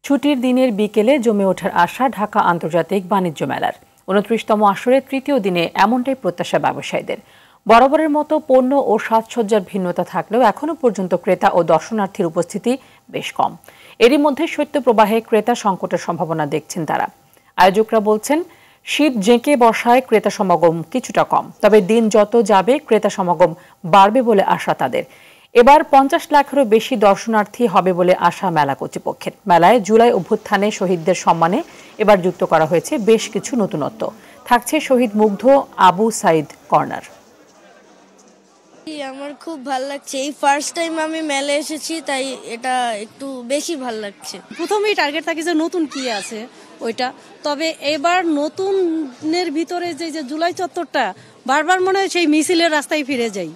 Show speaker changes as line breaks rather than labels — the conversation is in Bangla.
ছুটির দিনের বিকেলে জমে ওঠার আশা ঢাকা আন্তর্জাতিক বাণিজ্য মেলার ২৯তম আসরের তৃতীয় দিনে এমনটাই প্রত্যাশা ব্যবসায়ীদের। বরাবরের মতো পণ্য ও সাজসজ্জার ভিন্নতা থাকলেও এখনও পর্যন্ত ক্রেতা ও দর্শনার্থীর উপস্থিতি বেশ কম। এরই মধ্যে শৈত্যপ্রবাহে ক্রেতা সংকটের সম্ভাবনা দেখছেন তারা। আয়োজকরা বলছেন, শীত জেঁকে বসায় ক্রেতা সমাগম কিছুটা কম, তবে দিন যত যাবে ক্রেতা সমাগম বাড়বে বলে আশা তাদের। এবার ৫০ লাখেরও বেশি দর্শনার্থী হবে বলে আশা মেলা কর্তৃপক্ষের। মেলায় জুলাই অভ্যুত্থানে শহীদদের সম্মানে এবার যুক্ত করা হয়েছে বেশ কিছু নতুনত্ব। থাকছে শহীদ মুগ্ধ আবু সাইদ কর্নার।
আমার খুব ভালো লাগছে, এই ফার্স্ট টাইম আমি মেলে এসেছি, তাই এটা একটু বেশি ভালো লাগছে।
প্রথমেই টার্গেট থাকে যে নতুন কি আছে ওইটা, তবে এবার নতুনের ভিতরে যে জুলাই চত্বরটা বারবার মনে হয় সেই মিছিলের রাস্তায় ফিরে যাই।